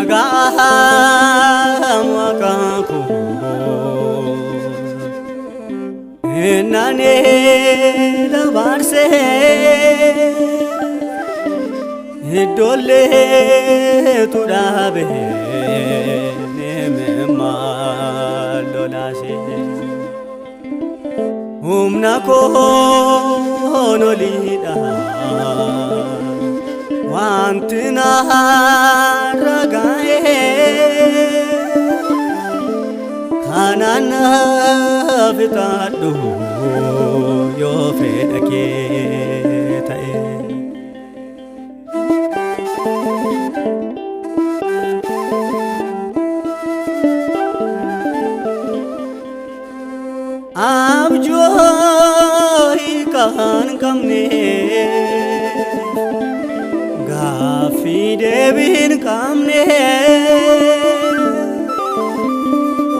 Nagahamakanku Nane lavarse Dole turabe Neme malolase Umnako nolida Wantina ragae Kanana vitadu yo fedake tae Abjoy kahan kamne Gafi devin kamne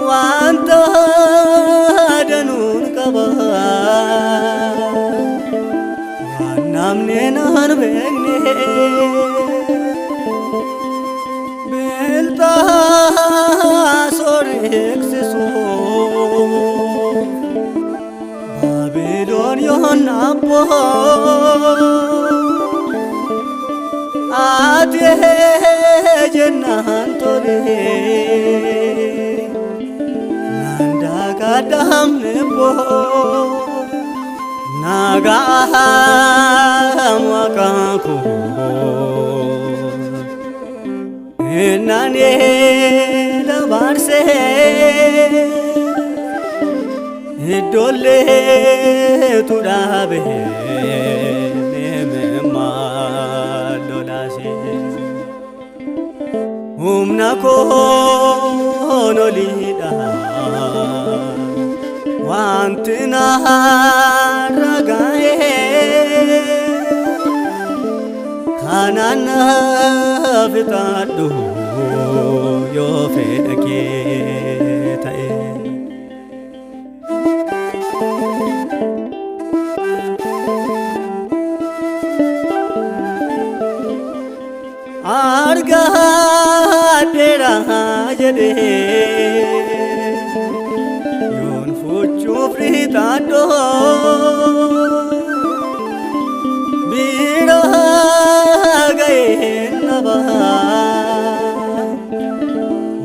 Wanta danun kaba Namne nan begne Belta sorek se so Babylon yon napo Ate jennan tore Nanda kadam nebo Nagahamakanku Nane lavarse Dole turabe Neme malolase Umnako nolida Wantina ragae Kanana vitadu yo fedake tae Arga dera jade Yon fuchu fritado Bira gaye naba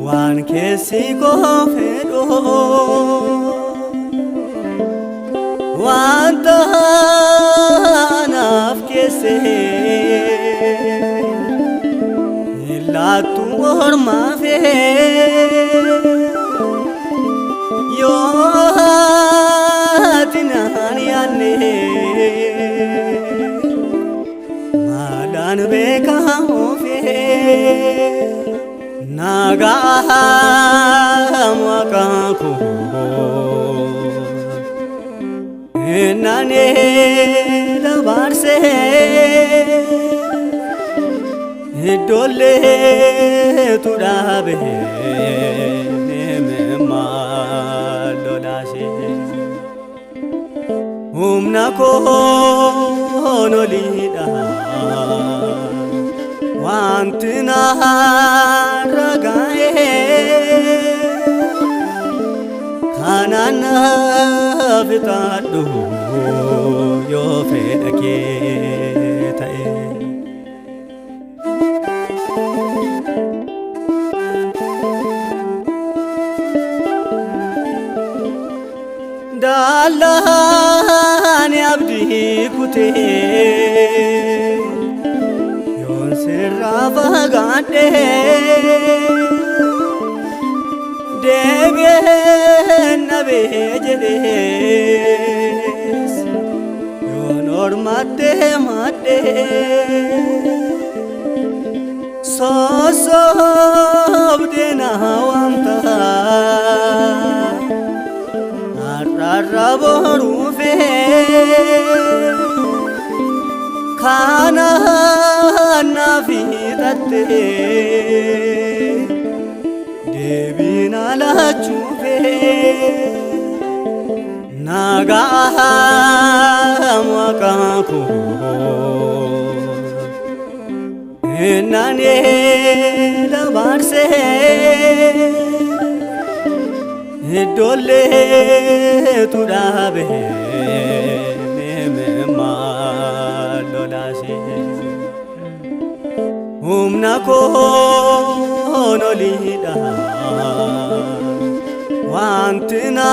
Wan kesi ko fedo Wanta naf kese La tu orma fe Yo tinani ane Malan beka fe Nagahamakanku Nane lavarse Dole turabe Neme malolase Umnako nolida Wantina ragae Kanana vitadu yo fedake tae Dalani abdi kute Yon serrava gante Debe nabe jedes Yon ormate mate So abdena wanta Arraboru fe Kana nafitate Devina la chuve Nagahamakanku Nane da barse dole tu dabe me malolase umna ko no lida wantina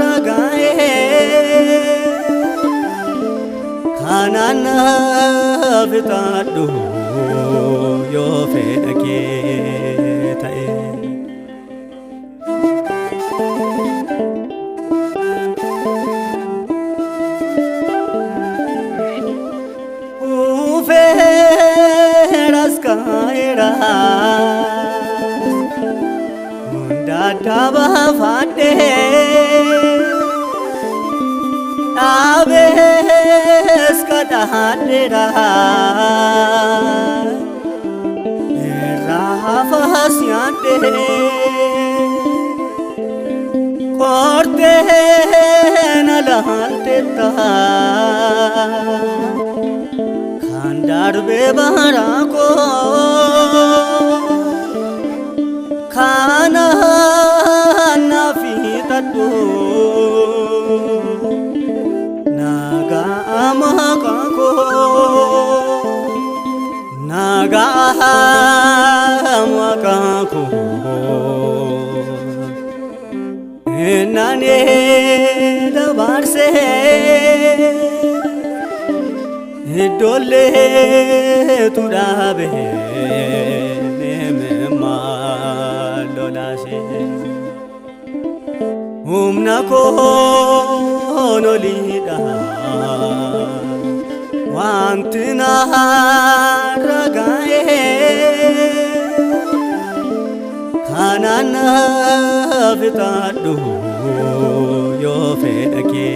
ragae kanana vitadu yo fedake tae uveras kaira unda daba fade aves kadadera Rafasiante corte nalante ta khandar be bahara ko khana nafi tatu naga amaka ko naga amaka ko nane da barse dole tu dabe me malolase umna ko no lida wantina ragae kanana vitadu yo fedake